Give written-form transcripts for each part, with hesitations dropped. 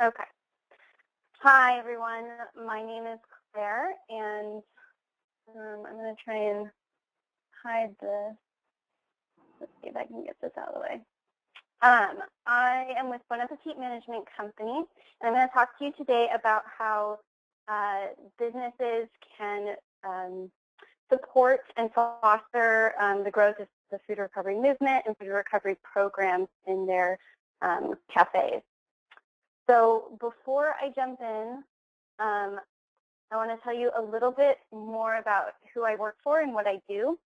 Okay. Hi, everyone. My name is Claire, and I'm going to try and hide this. Let's see if I can get this out of the way. I am with Bon Appétit Management Company, and I'm going to talk to you today about how businesses can support and foster the growth of the food recovery movement and food recovery programs in their cafes. So before I jump in, I want to tell you a little bit more about who I work for and what I do.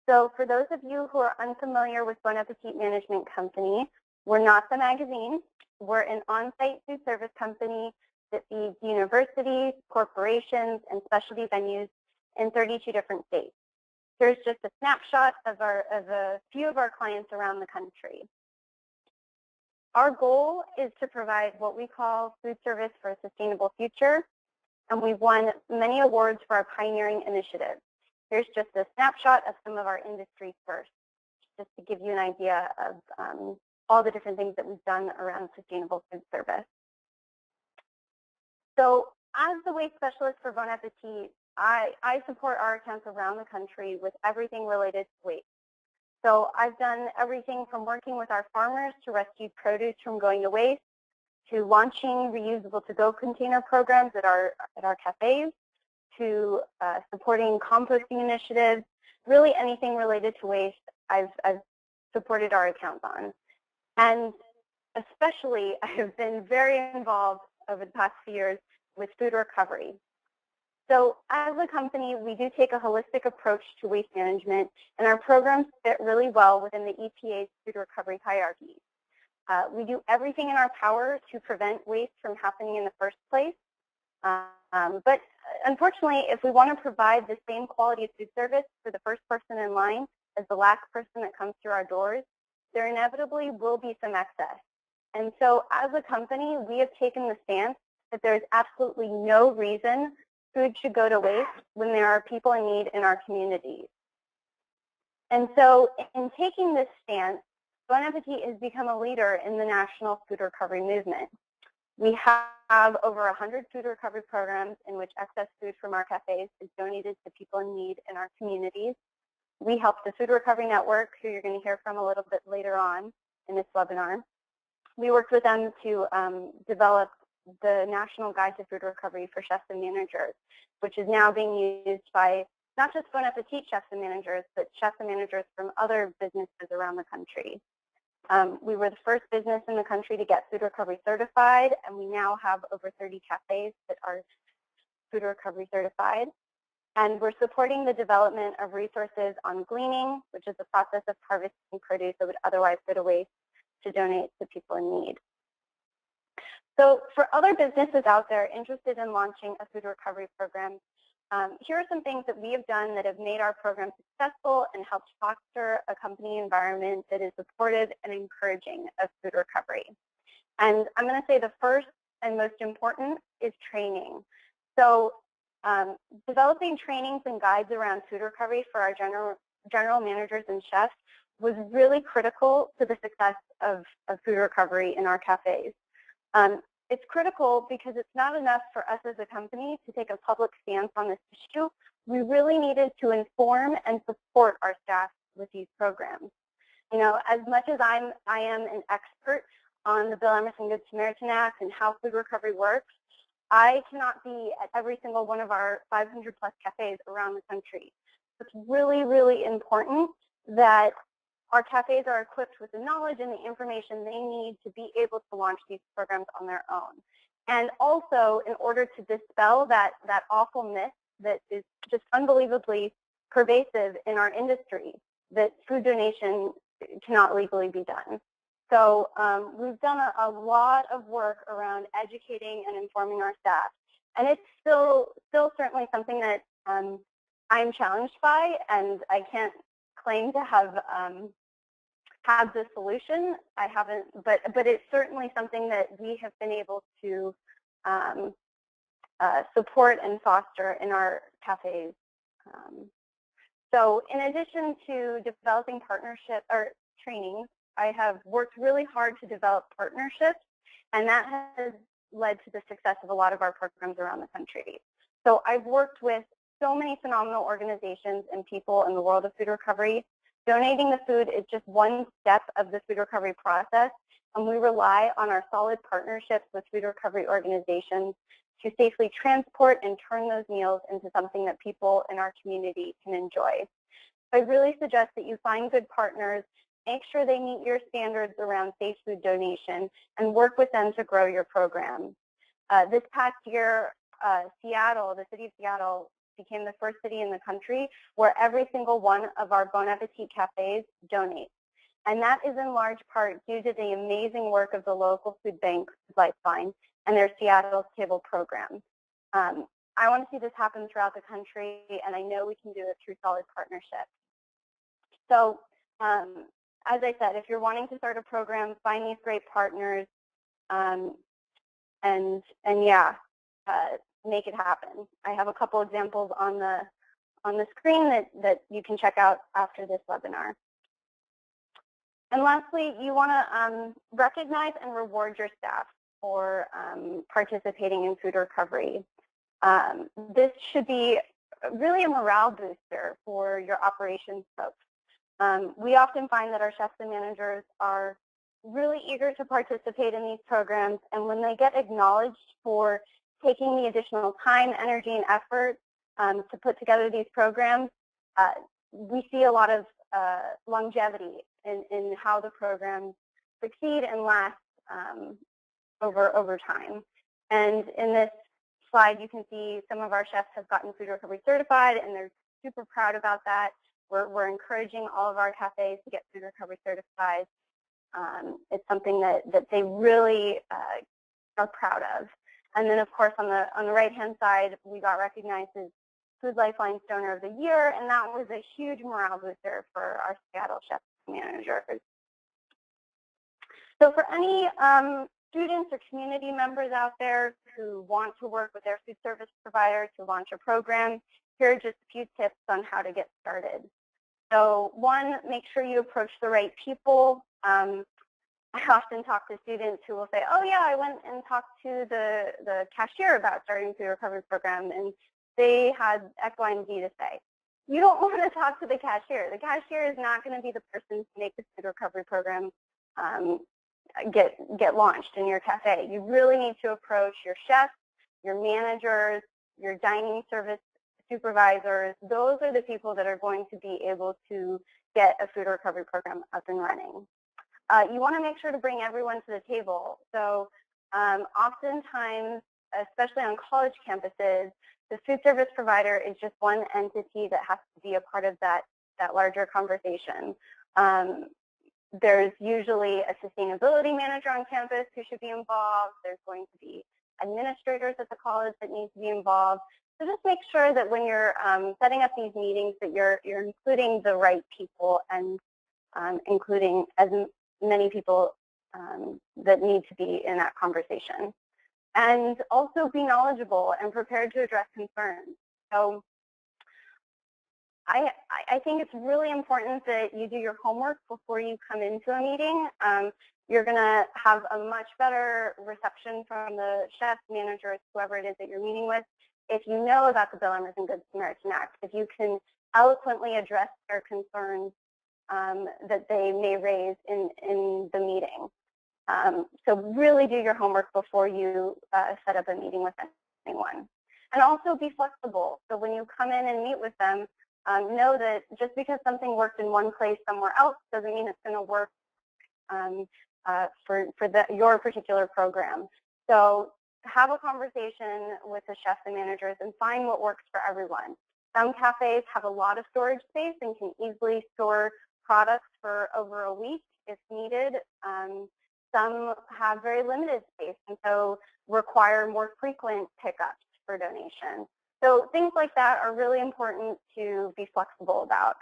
So for those of you who are unfamiliar with Bon Appétit Management Company, we're not the magazine. We're an on-site food service company that feeds universities, corporations, and specialty venues in 32 different states. Here's just a snapshot of a few of our clients around the country. Our goal is to provide what we call food service for a sustainable future, and we've won many awards for our pioneering initiatives. Here's just a snapshot of some of our industry firsts, just to give you an idea of all the different things that we've done around sustainable food service. So as the waste specialist for Bon Appétit, I support our accounts around the country with everything related to waste. So I've done everything from working with our farmers to rescue produce from going to waste, to launching reusable to-go container programs at our cafes, to supporting composting initiatives. Really anything related to waste, I've supported our accounts on. And especially, I have been very involved over the past few years with food recovery. So as a company, we do take a holistic approach to waste management, and our programs fit really well within the EPA's food recovery hierarchy. We do everything in our power to prevent waste from happening in the first place. But unfortunately, if we want to provide the same quality of food service for the first person in line as the last person that comes through our doors, there inevitably will be some excess. And so as a company, we have taken the stance that there is absolutely no reason food should go to waste when there are people in need in our communities. And so in taking this stance, Bon Appétit has become a leader in the national food recovery movement. We have over 100 food recovery programs in which excess food from our cafes is donated to people in need in our communities. We help the Food Recovery Network, who you're going to hear from a little bit later on in this webinar. We worked with them to develop the National Guide to Food Recovery for Chefs and Managers, which is now being used by not just Bon Appétit chefs and managers, but chefs and managers from other businesses around the country. We were the first business in the country to get food recovery certified, and we now have over 30 cafes that are food recovery certified. And we're supporting the development of resources on gleaning, which is the process of harvesting produce that would otherwise go to waste, to donate to people in need. So for other businesses out there interested in launching a food recovery program, here are some things that we have done that have made our program successful and helped foster a company environment that is supportive and encouraging of food recovery. And I'm going to say the first and most important is training. So developing trainings and guides around food recovery for our general managers and chefs was really critical to the success of food recovery in our cafes. It's critical because it's not enough for us as a company to take a public stance on this issue. We really needed to inform and support our staff with these programs. You know, as much as I am an expert on the Bill Emerson Good Samaritan Act and how food recovery works, I cannot be at every single one of our 500 plus cafes around the country. It's really, really important that our cafes are equipped with the knowledge and the information they need to be able to launch these programs on their own. And also, in order to dispel that awful myth that is just unbelievably pervasive in our industry, that food donation cannot legally be done. So we've done a lot of work around educating and informing our staff. And it's still certainly something that I'm challenged by, and I can't claim to have the solution. I haven't, but it's certainly something that we have been able to support and foster in our cafes. So in addition to developing partnership or trainings, I have worked really hard to develop partnerships, and that has led to the success of a lot of our programs around the country. So I've worked with so many phenomenal organizations and people in the world of food recovery. Donating the food is just one step of the food recovery process, and we rely on our solid partnerships with food recovery organizations to safely transport and turn those meals into something that people in our community can enjoy. I really suggest that you find good partners, make sure they meet your standards around safe food donation, and work with them to grow your program. This past year, Seattle, the city of Seattle, became the first city in the country where every single one of our Bon Appétit cafes donates. And that is in large part due to the amazing work of the local food bank, Lifeline, and their Seattle Table program. I want to see this happen throughout the country, and I know we can do it through solid partnerships. So, as I said, if you're wanting to start a program, find these great partners, and yeah, make it happen. I have a couple examples on the screen that you can check out after this webinar. And lastly, you want to recognize and reward your staff for participating in food recovery. This should be really a morale booster for your operations folks. We often find that our chefs and managers are really eager to participate in these programs, and when they get acknowledged for taking the additional time, energy, and effort to put together these programs, we see a lot of longevity in how the programs succeed and last over time. And in this slide, you can see some of our chefs have gotten food recovery certified, and they're super proud about that. We're encouraging all of our cafes to get food recovery certified. It's something that they really are proud of. And then, of course, on the right-hand side, we got recognized as Food Lifeline's Donor of the Year, and that was a huge morale booster for our Seattle chefs and managers. So for any students or community members out there who want to work with their food service provider to launch a program, here are just a few tips on how to get started. So one, make sure you approach the right people. I often talk to students who will say, oh yeah, I went and talked to the cashier about starting a food recovery program, and they had X, Y, and Z to say. You don't want to talk to the cashier. The cashier is not going to be the person to make the food recovery program get launched in your cafe. You really need to approach your chefs, your managers, your dining service supervisors. Those are the people that are going to be able to get a food recovery program up and running. You want to make sure to bring everyone to the table. So oftentimes, especially on college campuses, the food service provider is just one entity that has to be a part of that larger conversation. There's usually a sustainability manager on campus who should be involved. There's going to be administrators at the college that need to be involved. So just make sure that when you're setting up these meetings that you're including the right people and including as many people that need to be in that conversation. And also be knowledgeable and prepared to address concerns. So I think it's really important that you do your homework before you come into a meeting. You're going to have a much better reception from the chefs, managers, whoever it is that you're meeting with, if you know about the Bill Emerson Good Samaritan Act, if you can eloquently address their concerns that they may raise in the meeting. So really do your homework before you set up a meeting with anyone. And also be flexible. So when you come in and meet with them, know that just because something worked in one place somewhere else doesn't mean it's going to work for your particular program. So have a conversation with the chefs and managers and find what works for everyone. Some cafes have a lot of storage space and can easily store products for over a week if needed. Some have very limited space and so require more frequent pickups for donation. So things like that are really important to be flexible about.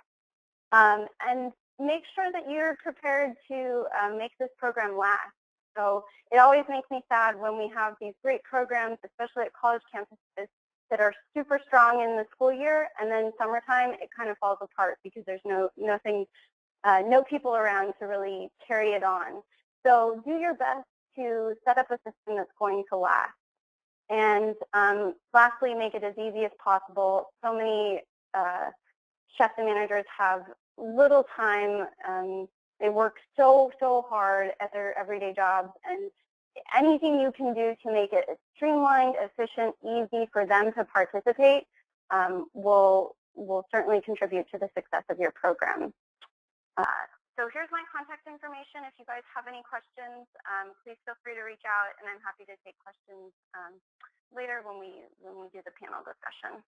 And make sure that you're prepared to make this program last. So it always makes me sad when we have these great programs, especially at college campuses, that are super strong in the school year, and then summertime it kind of falls apart because there's no people around to really carry it on. So do your best to set up a system that's going to last. And lastly, make it as easy as possible. So many chefs and managers have little time. They work so hard at their everyday jobs, and anything you can do to make it streamlined, efficient, easy for them to participate will certainly contribute to the success of your program. So here's my contact information. If you guys have any questions, please feel free to reach out, and I'm happy to take questions later when we do the panel discussion.